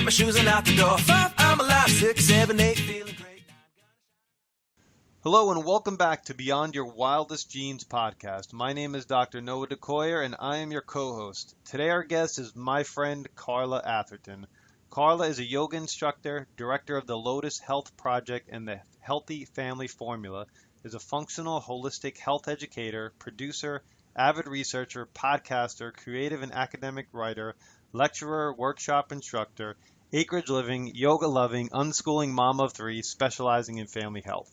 my shoes and out the door. 5, I'm alive. 6, 7, 8, feeling great. Hello and welcome back to Beyond Your Wildest Genes podcast. My name is Dr. Noah DeCoyer and I am your co-host. Today our guest is my friend Carla Atherton. Carla is a yoga instructor, director of the Lotus Health Project and the Healthy Family Formula, is a functional holistic health educator, producer, avid researcher, podcaster, creative and academic writer, lecturer, workshop instructor, acreage living, yoga loving, unschooling mom of 3 specializing in family health.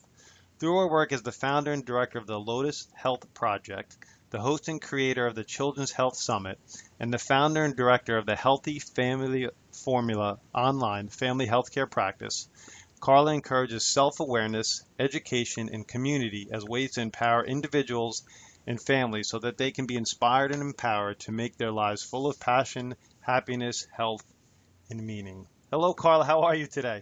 Through her work as the founder and director of the Lotus Health Project, the host and creator of the Children's Health Summit, and the founder and director of the Healthy Family Formula online family healthcare practice, Carla encourages self-awareness, education, and community as ways to empower individuals and families so that they can be inspired and empowered to make their lives full of passion, happiness, health, and meaning. Hello, Carla. How are you today?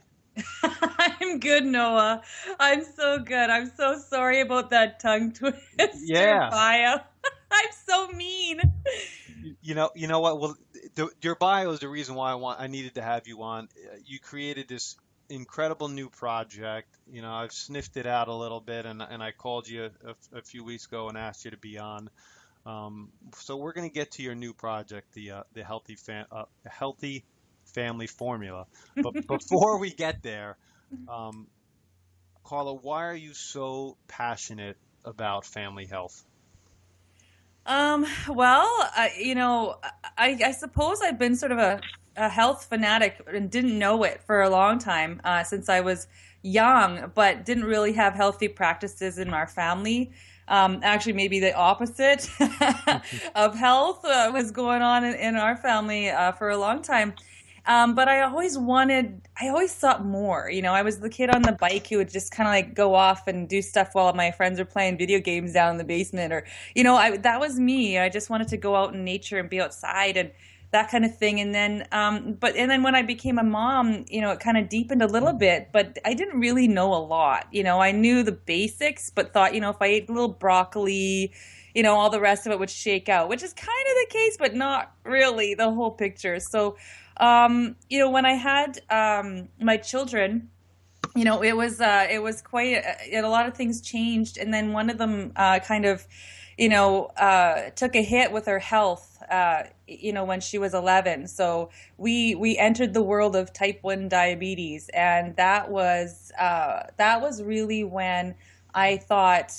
I'm good, Noah. I'm so good. I'm so sorry about that tongue twister bio. I'm so mean. You know what? Well, your bio is the reason why I needed to have you on. You created this incredible new project. You know, I've sniffed it out a little bit, and I called you a few weeks ago and asked you to be on. So we're going to get to your new project, the Healthy Family Formula. But before we get there, Carla, why are you so passionate about family health? I suppose I've been sort of a health fanatic and didn't know it for a long time, since I was young, but didn't really have healthy practices in our family. Actually, maybe the opposite of health was going on in our family for a long time. But I always thought more. You know, I was the kid on the bike who would just kind of like go off and do stuff while my friends were playing video games down in the basement, or, you know, that was me. I just wanted to go out in nature and be outside and that kind of thing. And then, then when I became a mom, you know, it kind of deepened a little bit, but I didn't really know a lot. You know, I knew the basics, but thought, you know, if I ate a little broccoli, you know, all the rest of it would shake out, which is kind of the case, but not really the whole picture. So, you know, when I had my children, you know, it was quite a lot of things changed, and then one of them kind of, you know, took a hit with her health, you know, when she was 11. So we entered the world of type 1 diabetes, and that was really when I thought,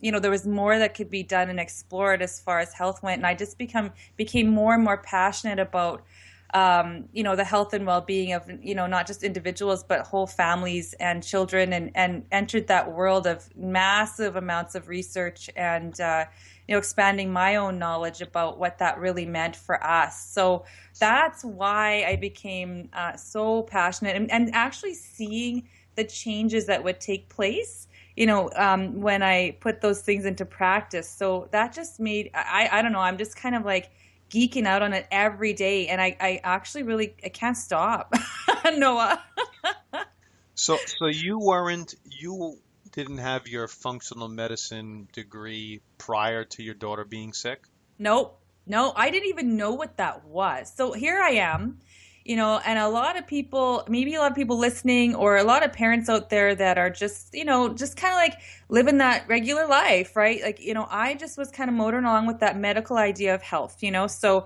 you know, there was more that could be done and explored as far as health went, and I just became more and more passionate about you know, the health and well-being of, you know, not just individuals, but whole families and children, and entered that world of massive amounts of research and, you know, expanding my own knowledge about what that really meant for us. So that's why I became so passionate, and actually seeing the changes that would take place, you know, when I put those things into practice. So that just made, I don't know, I'm just kind of like geeking out on it every day, and I actually really, I can't stop. Noah. So you didn't have your functional medicine degree prior to your daughter being sick? Nope. No, I didn't even know what that was. So here I am, you know, and maybe a lot of people listening, or a lot of parents out there that are just, you know, just kind of like living that regular life, right? Like, you know, I just was kind of motoring along with that medical idea of health, you know, so,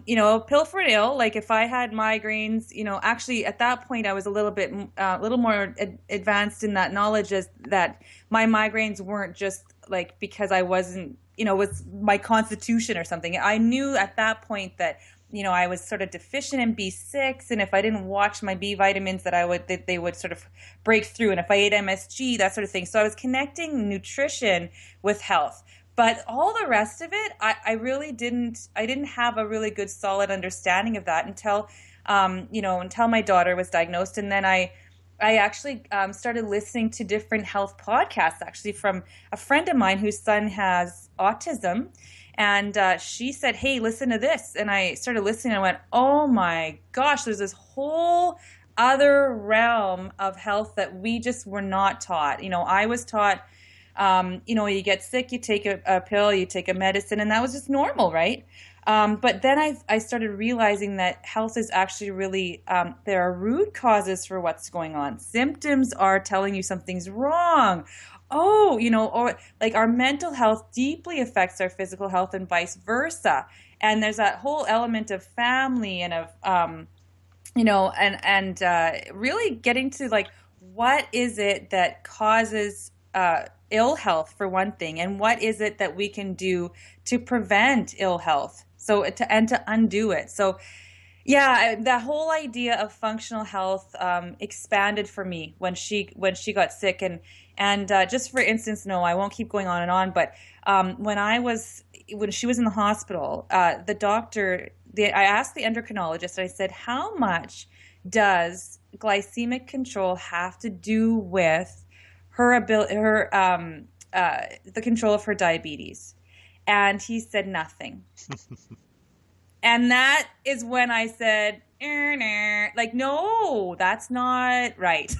you know, pill for an ill, like if I had migraines, you know, actually at that point I was a little more advanced in that knowledge, is that my migraines weren't just like because I wasn't, you know, with my constitution or something. I knew at that point that, you know, I was sort of deficient in B6, and if I didn't watch my B vitamins, that they would sort of break through, and if I ate MSG, that sort of thing. So I was connecting nutrition with health, but all the rest of it, I really didn't have a really good solid understanding of that until, you know, until my daughter was diagnosed, and then I actually started listening to different health podcasts, actually from a friend of mine whose son has autism. And she said, hey, listen to this. And I started listening and I went, oh my gosh, there's this whole other realm of health that we just were not taught. You know, I was taught, you know, you get sick, you take a pill, you take a medicine, and that was just normal, right? But then I started realizing that health is actually really, there are root causes for what's going on. Symptoms are telling you something's wrong. Oh, or like our mental health deeply affects our physical health and vice versa. And there's that whole element of family and of, really getting to like, what is it that causes ill health for one thing, and what is it that we can do to prevent ill health? So to undo it. So yeah, the whole idea of functional health expanded for me when she got sick, and just for instance, no, I won't keep going on and on, but when she was in the hospital, the doctor, I asked the endocrinologist, I said, how much does glycemic control have to do with her ability, the control of her diabetes? And he said nothing. And that is when I said, like, no, that's not right.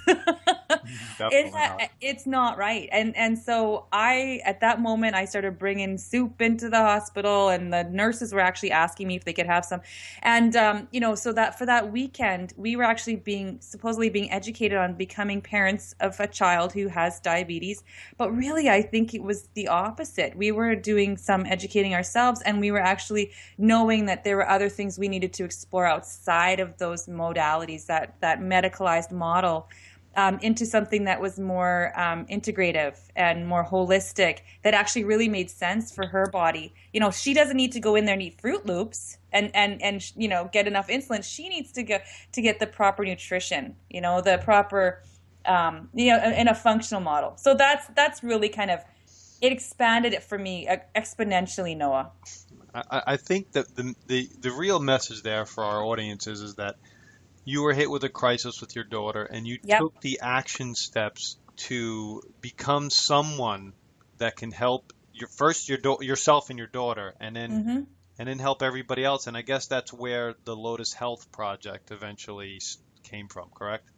It's not right. And so at that moment, I started bringing soup into the hospital, and the nurses were actually asking me if they could have some. And, so that for that weekend, we were actually supposedly being educated on becoming parents of a child who has diabetes. But really, I think it was the opposite. We were doing some educating ourselves, and we were actually knowing that there were other things we needed to explore outside of those modalities, that medicalized model, into something that was more integrative and more holistic, that actually really made sense for her body. She doesn't need to go in there and eat Fruit Loops and get enough insulin. She needs to get the proper nutrition, the proper, in a functional model. So that's really kind of, it expanded it for me exponentially, Noah. I think that the real message there for our audiences is that you were hit with a crisis with your daughter, and you took the action steps to become someone that can help yourself and your daughter, and then help everybody else. And I guess that's where the Lotus Health Project eventually came from, correct?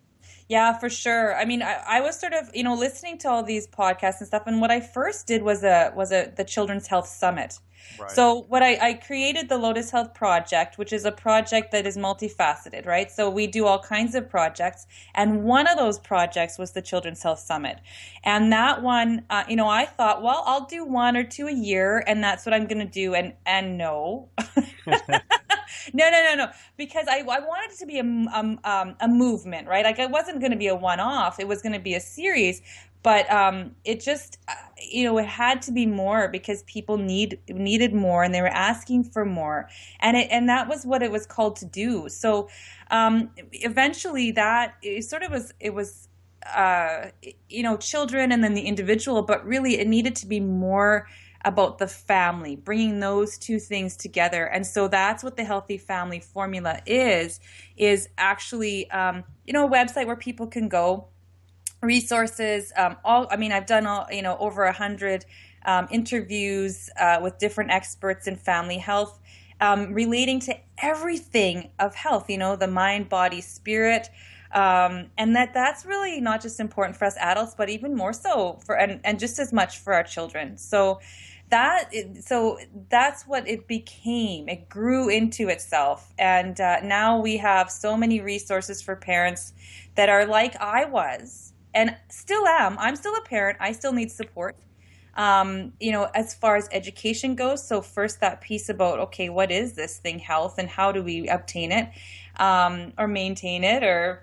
Yeah, for sure. I mean, I was sort of, listening to all these podcasts and stuff, and what I first did was the Children's Health Summit. Right. So what I created the Lotus Health Project, which is a project that is multifaceted, right? So we do all kinds of projects, and one of those projects was the Children's Health Summit. And that one, I thought, well, I'll do one or two a year, and that's what I'm going to do. And no. No. Because I wanted it to be a movement, right? Like, it wasn't going to be a one-off. It was going to be a series. But it just, it had to be more, because people needed more, and they were asking for more. And that was what it was called to do. So eventually it was children and then the individual, but really it needed to be more about the family, bringing those two things together. And so that's what the Healthy Family Formula is actually, a website where people can go, resources, I've done over 100 interviews with different experts in family health, relating to everything of health, the mind, body, spirit, and that's really not just important for us adults, but even more so and just as much for our children. So that's what it became. It grew into itself, and now we have so many resources for parents that are like I was, and still am. I'm still a parent. I still need support. As far as education goes. So first, that piece about, okay, what is this thing, health, and how do we obtain it, or maintain it, or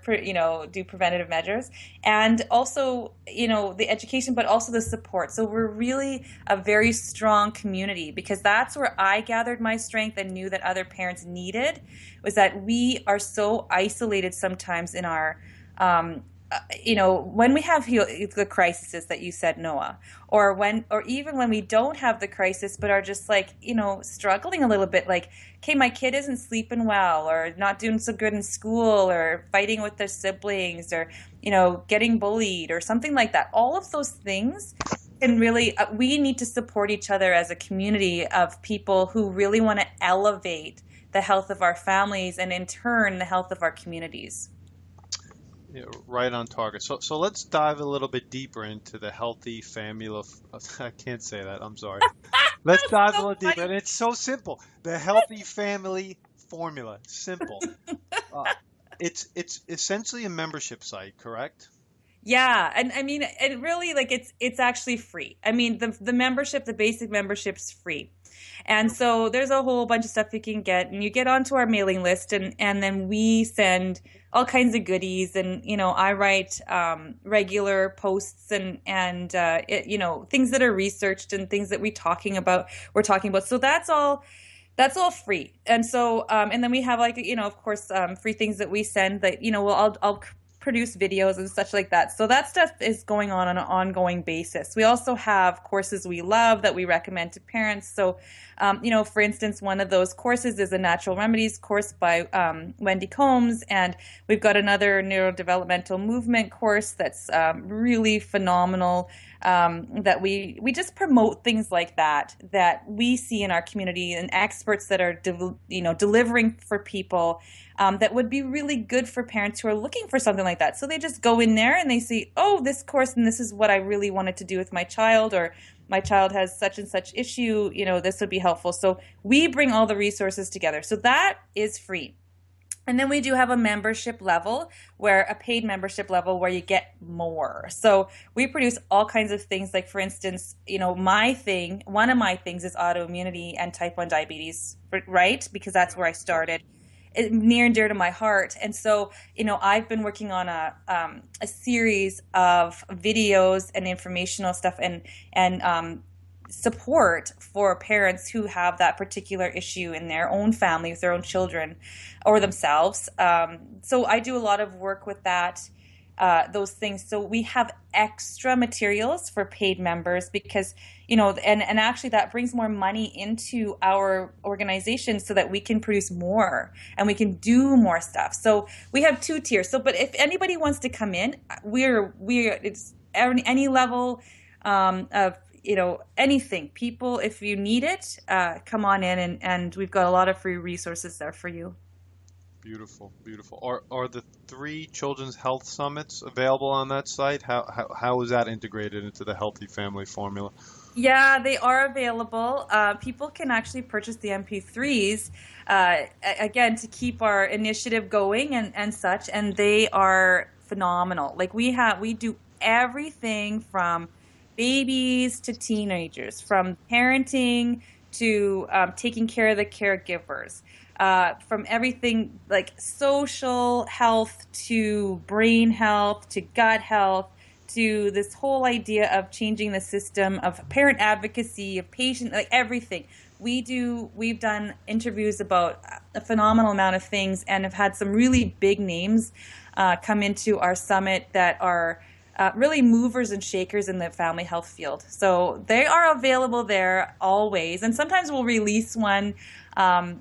do preventative measures, and also the education, but also the support. So we're really a very strong community, because that's where I gathered my strength and knew that other parents needed, was that we are so isolated sometimes in our when we have the crises that you said, Noah, or even when we don't have the crisis, but are just like, struggling a little bit, like, okay, my kid isn't sleeping well, or not doing so good in school, or fighting with their siblings, or, getting bullied, or something like that. All of those things can really, we need to support each other as a community of people who really want to elevate the health of our families, and in turn, the health of our communities. Yeah, right on target. So let's dive a little bit deeper into the healthy family. I can't say that. I'm sorry. Let's dive a So little deeper, funny. and it's so simple. The healthy family formula. Simple. Uh, it's essentially a membership site, correct? Yeah, and I mean, it really like it's actually free. I mean, the membership, the basic membership's free. And so there's a whole bunch of stuff you can get, and you get onto our mailing list, and then we send all kinds of goodies, and I write regular posts and things that are researched and things that we're talking about. So that's all free. And so and then we have like of course free things that we send that I'll produce videos and such like that. So that stuff is going on an ongoing basis. We also have courses we love that we recommend to parents. So for instance, one of those courses is a natural remedies course by Wendy Combs, and we've got another neurodevelopmental movement course that's really phenomenal. That we just promote things like that we see in our community, and experts that are delivering for people that would be really good for parents who are looking for something like that. So they just go in there and they see, oh, this course, and this is what I really wanted to do with my child, or my child has such and such issue, this would be helpful. So we bring all the resources together. So that is free. And then we do have a membership level, where a paid membership level where you get more. So we produce all kinds of things. Like, for instance, one of my things is autoimmunity and type 1 diabetes, right? Because that's where I started. It's near and dear to my heart. And so, I've been working on a series of videos and informational stuff and support for parents who have that particular issue in their own family with their own children or themselves. So I do a lot of work with those things. So we have extra materials for paid members because, and actually that brings more money into our organization so that we can produce more and we can do more stuff. So we have 2 tiers. So, but if anybody wants to come in, it's any level of anything. People, if you need it, come on in, and we've got a lot of free resources there for you. Beautiful, beautiful. Are the 3 children's health summits available on that site? How is that integrated into the healthy family formula? Yeah, they are available. People can actually purchase the MP3s, again, to keep our initiative going and such, and they are phenomenal. Like we do everything from babies to teenagers, from parenting to taking care of the caregivers, from everything like social health to brain health to gut health to this whole idea of changing the system of parent advocacy, of patient, like everything. We've done interviews about a phenomenal amount of things and have had some really big names come into our summit that are really movers and shakers in the family health field. So they are available there always. And sometimes we'll release one, a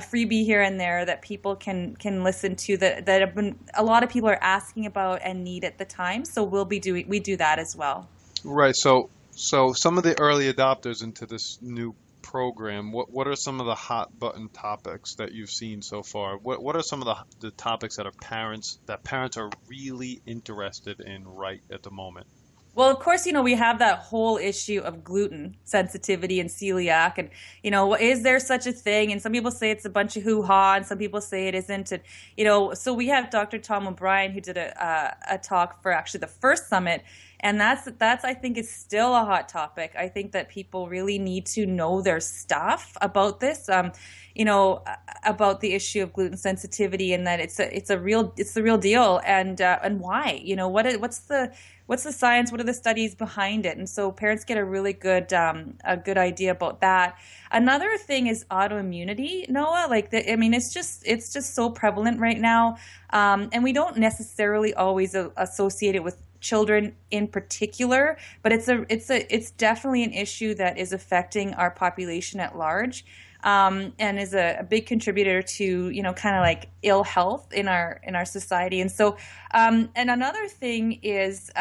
freebie here and there that people can listen to that have been, a lot of people are asking about and need at the time. So we do that as well. Right. So some of the early adopters into this new program, what are some of the hot button topics that you've seen so far? What are some of the topics that parents are really interested in right at the moment? Well, of course, we have that whole issue of gluten sensitivity and celiac, and is there such a thing? And some people say it's a bunch of hoo-ha, and some people say it isn't. And so we have Dr. Tom O'Brien, who did a talk for actually the first summit, and that's I think is still a hot topic. I think that people really need to know their stuff about this. About the issue of gluten sensitivity, and that it's the real deal, and why? What's the science? What are the studies behind it? And so parents get a really good idea about that. Another thing is autoimmunity, Noah. It's just so prevalent right now, and we don't necessarily always associate it with children in particular, but it's definitely an issue that is affecting our population at large. And is a big contributor to kind of like ill health in our society. And so and another thing is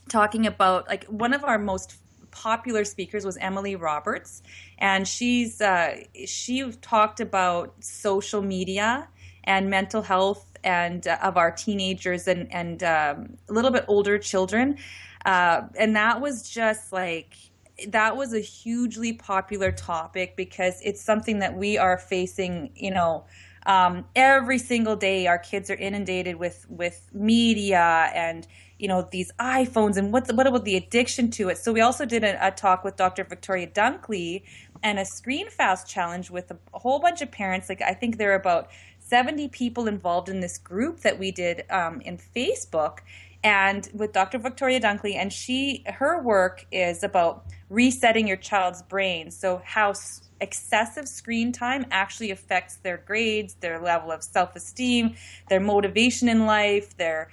talking about, like, one of our most popular speakers was Emily Roberts, and she talked about social media and mental health and of our teenagers and a little bit older children. And that was just like, that was a hugely popular topic because it's something that we are facing, every single day. Our kids are inundated with media and, these iPhones, and what about the addiction to it? So we also did a talk with Dr. Victoria Dunkley and a screen fast challenge with a whole bunch of parents. Like, I think there are about 70 people involved in this group that we did in Facebook, and with Dr. Victoria Dunkley, and her work is about resetting your child's brain. So how excessive screen time actually affects their grades, their level of self-esteem, their motivation in life, their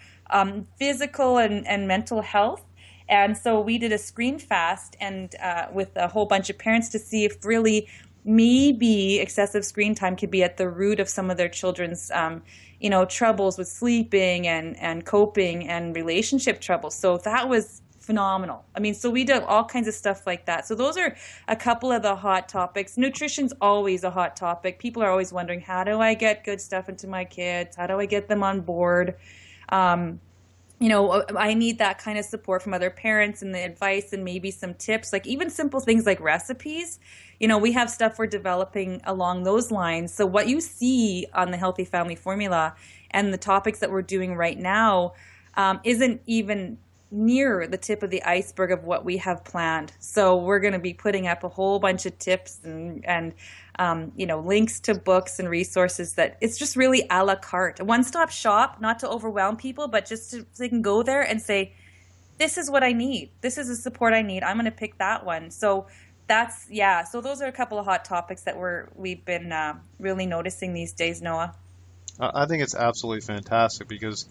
physical and mental health. And so we did a screen fast and with a whole bunch of parents to see if really maybe excessive screen time could be at the root of some of their children's troubles with sleeping and coping and relationship troubles. So that was phenomenal. I mean, so we did all kinds of stuff like that. So those are a couple of the hot topics. Nutrition's always a hot topic. People are always wondering, how do I get good stuff into my kids? How do I get them on board? I need that kind of support from other parents and the advice and maybe some tips, like even simple things like recipes. We have stuff we're developing along those lines. So what you see on the Healthy Family Formula and the topics that we're doing right now isn't even near the tip of the iceberg of what we have planned. So we're going to be putting up a whole bunch of tips and links to books and resources that it's just really a la carte, a one-stop shop, not to overwhelm people, but just so they can go there and say, this is what I need. This is the support I need. I'm going to pick that one. So so those are a couple of hot topics that we've been really noticing these days, Noah. I think it's absolutely fantastic because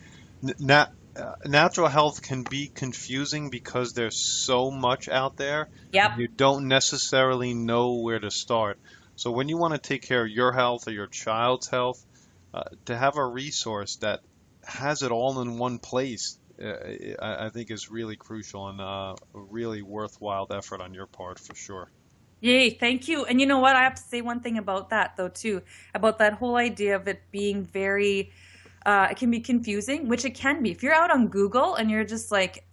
natural health can be confusing because there's so much out there. Yep. You don't necessarily know where to start. So when you want to take care of your health or your child's health, to have a resource that has it all in one place, I think is really crucial and a really worthwhile effort on your part for sure. Yay, thank you. And you know what? I have to say one thing about that though too, about that whole idea of it being very it can be confusing, which it can be. If you're out on Google and you're just like,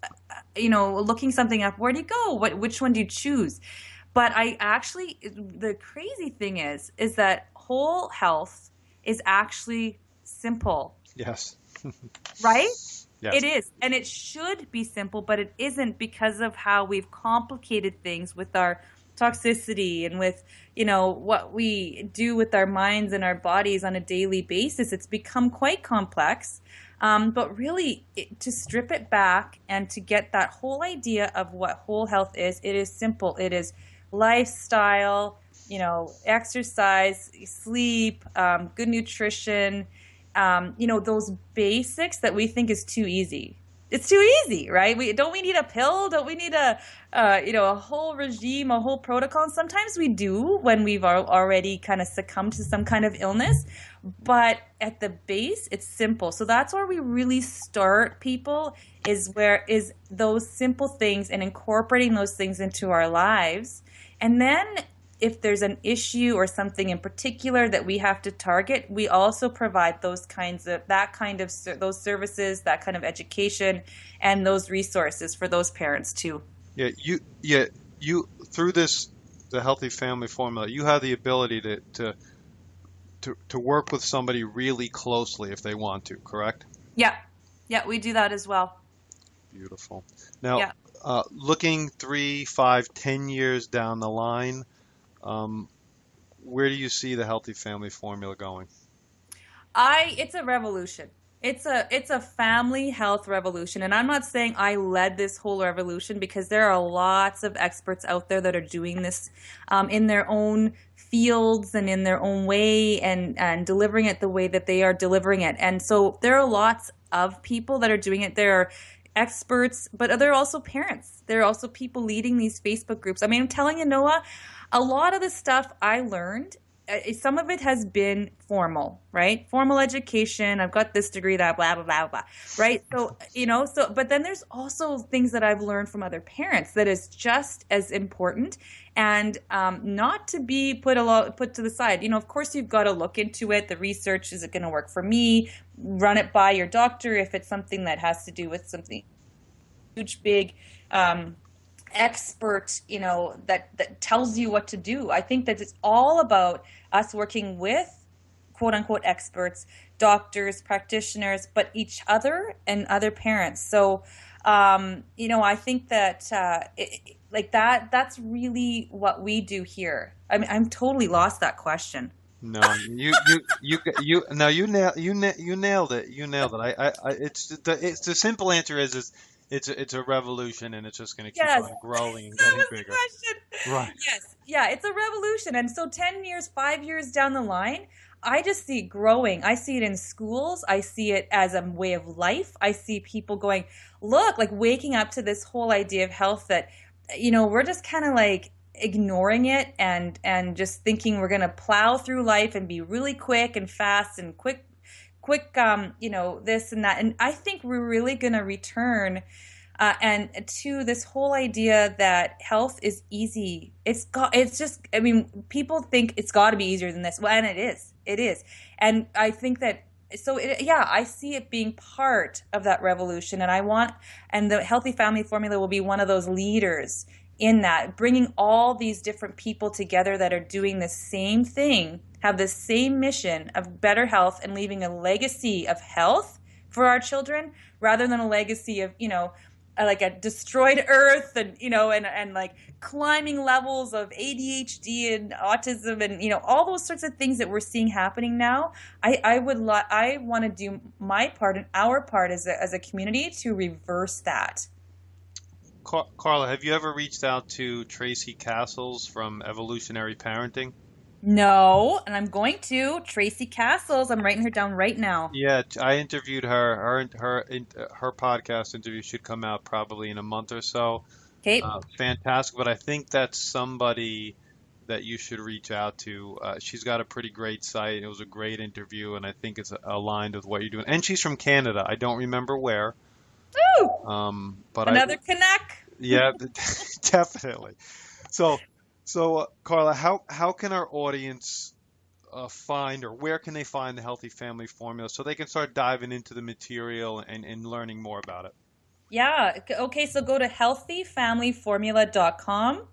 looking something up, where do you go? Which one do you choose? But the crazy thing is that whole health is actually simple. Yes. Right? Yes. It is. And it should be simple, but it isn't because of how we've complicated things with our toxicity and with, what we do with our minds and our bodies on a daily basis. It's become quite complex. But really, to strip it back and to get that whole idea of what whole health is, it is simple. It is lifestyle, exercise, sleep, good nutrition, those basics that we think is too easy. It's too easy, right? We need a pill? Don't we need a whole regime, a whole protocol? And sometimes we do when we've already kind of succumbed to some kind of illness. But at the base, it's simple. So that's where we really start, people, is those simple things and incorporating those things into our lives. And then if there's an issue or something in particular that we have to target, we also provide those services, that kind of education, and those resources for those parents too. You through the Healthy Family Formula, you have the ability to work with somebody really closely if they want to, correct? Yeah, we do that as well. Beautiful. Now, looking 3, 5, 10 years down the line, where do you see the Healthy Family Formula going? It's a revolution. It's a family health revolution. And I'm not saying I led this whole revolution, because there are lots of experts out there that are doing this in their own fields and in their own way and delivering it the way that they are delivering it. And so there are lots of people that are doing it. There are experts, but there are also parents. There are also people leading these Facebook groups. I mean, I'm telling you, Noah, a lot of the stuff I learned some of it has been formal, right? Formal education. I've got this degree, that blah, blah, blah, blah, right? So, but then there's also things that I've learned from other parents that is just as important and not to be put to the side. Of course, you've got to look into it. The research, is it going to work for me? Run it by your doctor if it's something that has to do with something huge, big, expert, that tells you what to do. I think that it's all about us working with quote unquote experts, doctors, practitioners, but each other and other parents. So, I think that that's really what we do here. I mean, I'm totally lost that question. No, no, you nailed it. You nailed it. It's the simple answer is it's a revolution, and it's just going to keep Yes. on growing and That getting was the bigger. question. Right. Yes. Yeah, it's a revolution. And so 10 years, 5 years down the line, I just see it growing. I see it in schools. I see it as a way of life. I see people going, look, like waking up to this whole idea of health that, we're just kind of like ignoring it and just thinking we're going to plow through life and be really quick and fast and quick, this and that. And I think we're really going to return and to this whole idea that health is easy. People think it's got to be easier than this. Well, and it is. And I think that, I see it being part of that revolution. And the Healthy Family Formula will be one of those leaders in that, bringing all these different people together that are doing the same thing, have the same mission of better health and leaving a legacy of health for our children rather than a legacy of, like a destroyed earth and, and like climbing levels of ADHD and autism and, all those sorts of things that we're seeing happening now. I want to do my part and our part as a community to reverse that. Carla, have you ever reached out to Tracy Castles from Evolutionary Parenting? No, and I'm going to. Tracy Castles, I'm writing her down right now. Yeah, I interviewed her. Her podcast interview should come out probably in a month or so. Okay. Fantastic, but I think that's somebody that you should reach out to. She's got a pretty great site. It was a great interview, and I think it's aligned with what you're doing. And she's from Canada. I don't remember where. Woo! But Another connect. Yeah, definitely. So, Carla, how can our audience find, or where can they find the Healthy Family Formula so they can start diving into the material and learning more about it? Yeah. Okay. So go to healthyfamilyformula.com.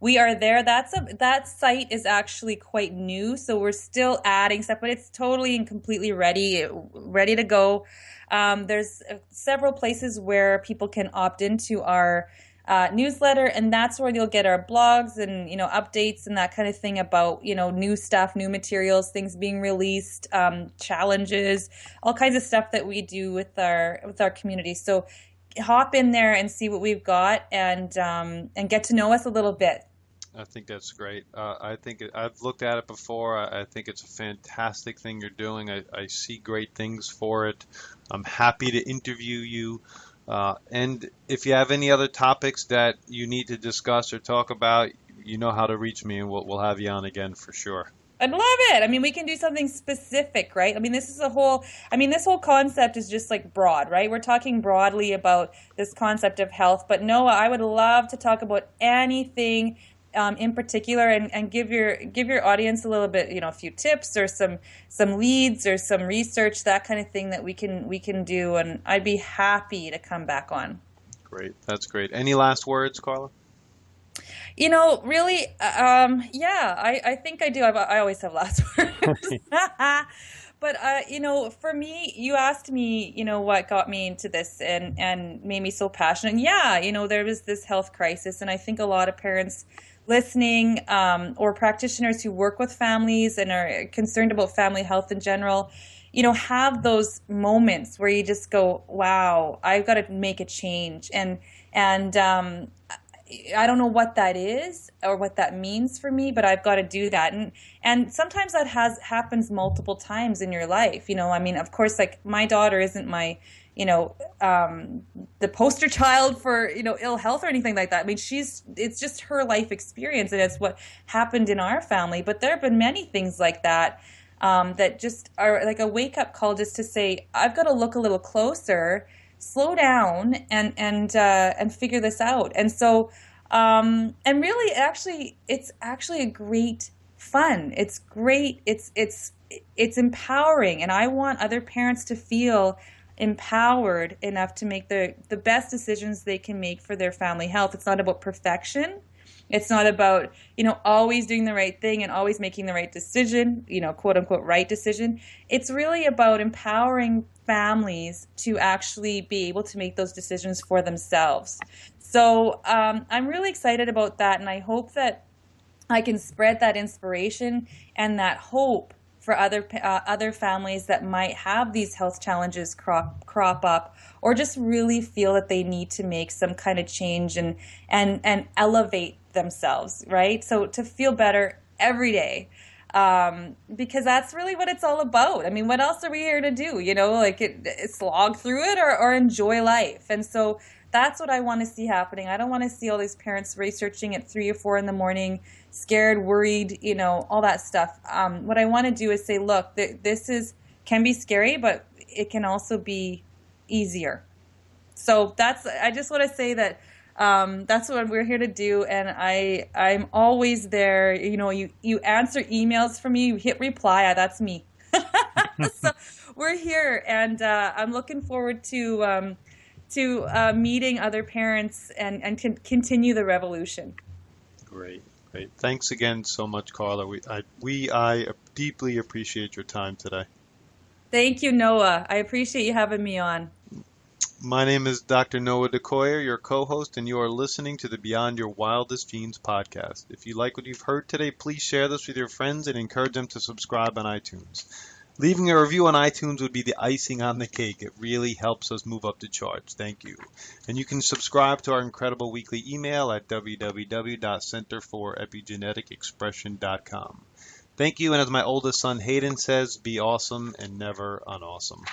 We are there. That site is actually quite new, so we're still adding stuff, but it's totally and completely ready to go. There's several places where people can opt into our newsletter, and that's where you'll get our blogs and updates and that kind of thing about new stuff, new materials, things being released, challenges, all kinds of stuff that we do with our community. So hop in there and see what we've got and get to know us a little bit. I think that's great. I've looked at it before. I think it's a fantastic thing you're doing. I see great things for it. I'm happy to interview you. And if you have any other topics that you need to discuss or talk about, you know how to reach me, and we'll have you on again for sure. I'd love it. I mean, we can do something specific, right? I mean, this whole concept is just like broad, right? We're talking broadly about this concept of health, but Noah, I would love to talk about anything in particular and give your audience a little bit, a few tips or some leads or some research, that kind of thing that we can do, and I'd be happy to come back on. Great. That's great. Any last words, Carla? Really, I think I do. I always have last words. But, for me, you asked me, what got me into this and made me so passionate. And yeah, there was this health crisis, and I think a lot of parents listening or practitioners who work with families and are concerned about family health in general, have those moments where you just go, wow, I've got to make a change. And I don't know what that is or what that means for me, but I've got to do that. And sometimes that happens multiple times in your life. Of course, like my daughter isn't my the poster child for, ill health or anything like that. I mean, it's just her life experience, and it's what happened in our family. But there have been many things like that, that just are like a wake up call, just to say, I've got to look a little closer, slow down, and figure this out. And so, and really, actually, it's actually a great fun. It's great. It's empowering, and I want other parents to feel empowered enough to make the best decisions they can make for their family health. It's not about perfection. It's not about, always doing the right thing and always making the right decision, quote unquote, right decision. It's really about empowering families to actually be able to make those decisions for themselves. So I'm really excited about that, and I hope that I can spread that inspiration and that hope for other families that might have these health challenges crop up, or just really feel that they need to make some kind of change and elevate themselves, right? So to feel better every day, because that's really what it's all about. I mean, what else are we here to do? Slog through it or enjoy life. And so that's what I want to see happening. I don't want to see all these parents researching at 3 or 4 in the morning, scared, worried, all that stuff. What I want to do is say, look, can be scary, but it can also be easier. So I just want to say that that's what we're here to do, and I'm always there. You answer emails from me, you hit reply. That's me. So we're here, and I'm looking forward to meeting other parents and continue the revolution. Great. Thanks again so much, Carla. I deeply appreciate your time today. Thank you, Noah. I appreciate you having me on. My name is Dr. Noah DeCoyer, your co-host, and you are listening to the Beyond Your Wildest Dreams podcast. If you like what you've heard today, please share this with your friends and encourage them to subscribe on iTunes. Leaving a review on iTunes would be the icing on the cake. It really helps us move up the charts. Thank you. And you can subscribe to our incredible weekly email at www.centerforepigeneticexpression.com. Thank you, and as my oldest son Hayden says, be awesome and never unawesome.